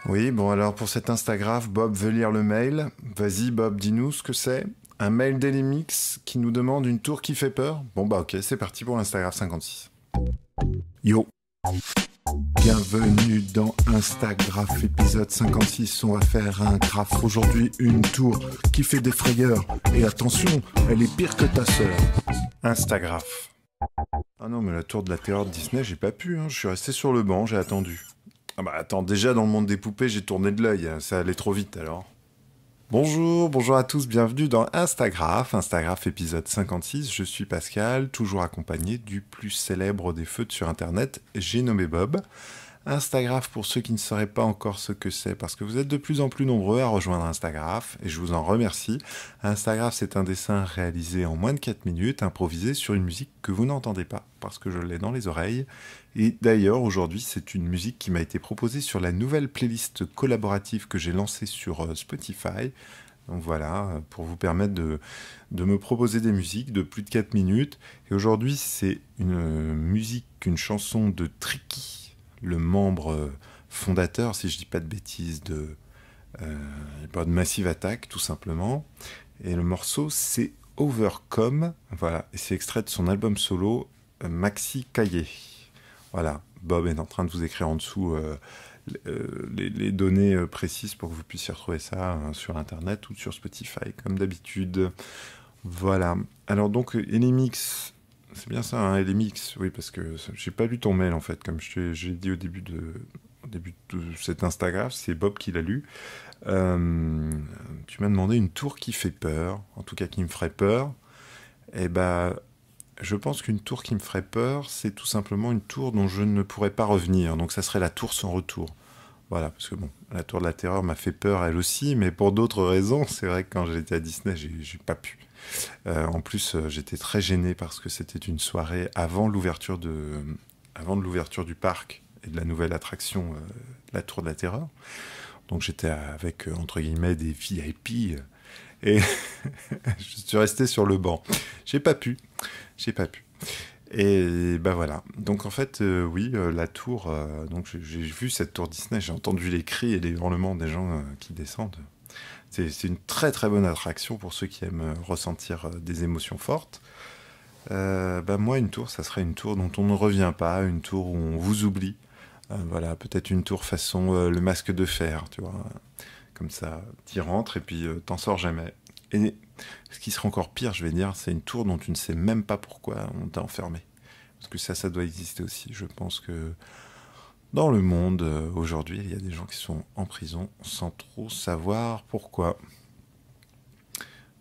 Oui, bon alors pour cet Instagraph, Bob veut lire le mail. Vas-y Bob, dis-nous ce que c'est. Un mail d'Elimix qui nous demande une tour qui fait peur. Bon bah ok, c'est parti pour l'Instagraph 56. Yo, bienvenue dans Instagraph épisode 56. On va faire un graphe aujourd'hui, une tour qui fait des frayeurs. Et attention, elle est pire que ta sœur. Instagraph. Ah non mais la tour de la terreur de Disney, j'ai pas pu, hein. Je suis resté sur le banc, j'ai attendu. Ah bah attends, déjà dans le monde des poupées, j'ai tourné de l'œil, hein. Ça allait trop vite alors. Bonjour à tous, bienvenue dans Instagraph épisode 56, je suis Pascal, toujours accompagné du plus célèbre des feutres sur internet, j'ai nommé Bob. Instagraph pour ceux qui ne sauraient pas encore ce que c'est, parce que vous êtes de plus en plus nombreux à rejoindre Instagraph, et je vous en remercie. Instagraph, c'est un dessin réalisé en moins de 4 minutes, improvisé sur une musique que vous n'entendez pas, parce que je l'ai dans les oreilles. Et d'ailleurs, aujourd'hui, c'est une musique qui m'a été proposée sur la nouvelle playlist collaborative que j'ai lancée sur Spotify. Donc voilà, pour vous permettre de me proposer des musiques de plus de 4 minutes. Et aujourd'hui, c'est une musique, une chanson de Tricky, le membre fondateur, si je dis pas de bêtises, de Massive Attack, tout simplement. Et le morceau, c'est Overcome. Voilà, et c'est extrait de son album solo Maxi Cahier. Voilà, Bob est en train de vous écrire en dessous les données précises pour que vous puissiez retrouver ça sur Internet ou sur Spotify, comme d'habitude. Voilà. Alors donc, Elimix, c'est bien ça, hein, Elimix, oui, parce que j'ai pas lu ton mail, en fait, comme j'ai dit au début de cet Instagram, c'est Bob qui l'a lu. Tu m'as demandé une tour qui fait peur, en tout cas qui me ferait peur. Et ben, je pense qu'une tour qui me ferait peur, c'est tout simplement une tour dont je ne pourrais pas revenir. Donc ça serait la tour sans retour. Voilà, parce que bon, la tour de la terreur m'a fait peur elle aussi, mais pour d'autres raisons. C'est vrai que quand j'étais à Disney, j'ai pas pu. En plus, j'étais très gêné parce que c'était une soirée avant l'ouverture de l'ouverture du parc et de la nouvelle attraction, la tour de la terreur. Donc j'étais avec, entre guillemets, des VIP. Et je suis resté sur le banc. J'ai pas pu. Et ben voilà. Donc en fait, oui, la tour. Donc j'ai vu cette tour Disney, j'ai entendu les cris et les hurlements des gens qui descendent. C'est une très très bonne attraction pour ceux qui aiment ressentir des émotions fortes. Moi, une tour, ça serait une tour dont on ne revient pas, une tour où on vous oublie. Voilà, peut-être une tour façon le masque de fer, tu vois. Comme ça, t'y rentres et puis t'en sors jamais. Et ce qui serait encore pire, je vais dire, c'est une tour dont tu ne sais même pas pourquoi on t'a enfermé. Parce que ça doit exister aussi. Je pense que dans le monde, aujourd'hui, il y a des gens qui sont en prison sans trop savoir pourquoi.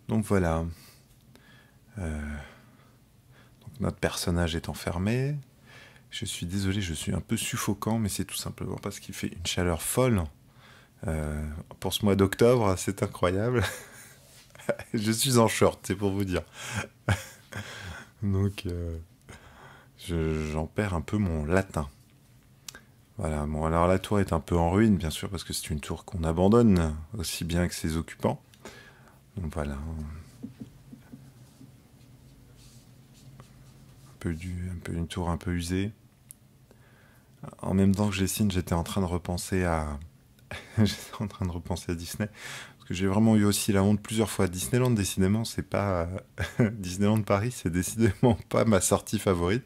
Donc voilà. Donc notre personnage est enfermé. Je suis désolé, je suis un peu suffocant, mais c'est tout simplement parce qu'il fait une chaleur folle. Pour ce mois d'octobre, c'est incroyable. Je suis en short, c'est pour vous dire. Donc, j'en perds un peu mon latin. Voilà, bon, alors la tour est un peu en ruine, bien sûr, parce que c'est une tour qu'on abandonne, aussi bien que ses occupants. Donc voilà. Une tour un peu usée. En même temps que je dessine, j'étais en train de repenser à... j'étais en train de repenser à Disney. Parce que j'ai vraiment eu aussi la honte plusieurs fois. Disneyland, décidément, c'est pas... Disneyland Paris, c'est décidément pas ma sortie favorite.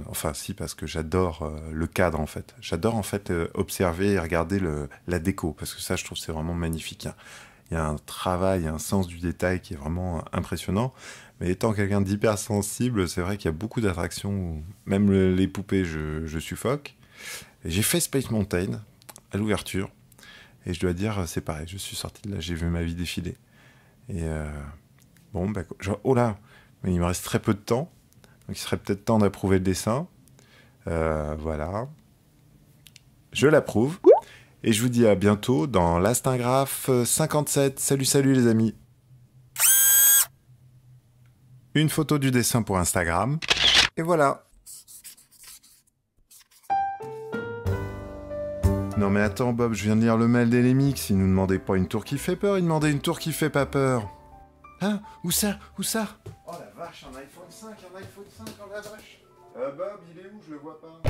Enfin, si, parce que j'adore le cadre, en fait. J'adore, en fait, observer et regarder la déco. Parce que ça, je trouve, c'est vraiment magnifique, hein. Il y a un travail, un sens du détail qui est vraiment impressionnant. Mais étant quelqu'un d'hypersensible, c'est vrai qu'il y a beaucoup d'attractions où même les poupées, je suffoque. Et j'ai fait Space Mountain à l'ouverture. Et je dois dire, c'est pareil, je suis sorti de là, j'ai vu ma vie défiler. Et bon, bah, oh là, mais il me reste très peu de temps. Donc il serait peut-être temps d'approuver le dessin. Voilà. Je l'approuve. Et je vous dis à bientôt dans l'Instagraph 57. Salut les amis. Une photo du dessin pour Instagram. Et voilà. Non mais attends Bob, je viens de lire le mail d'Elimix. Il nous demandait pas une tour qui fait peur, il demandait une tour qui fait pas peur. Hein? Où ça? Oh la vache, un iPhone 5, oh la vache. Bob, il est où? Je le vois pas.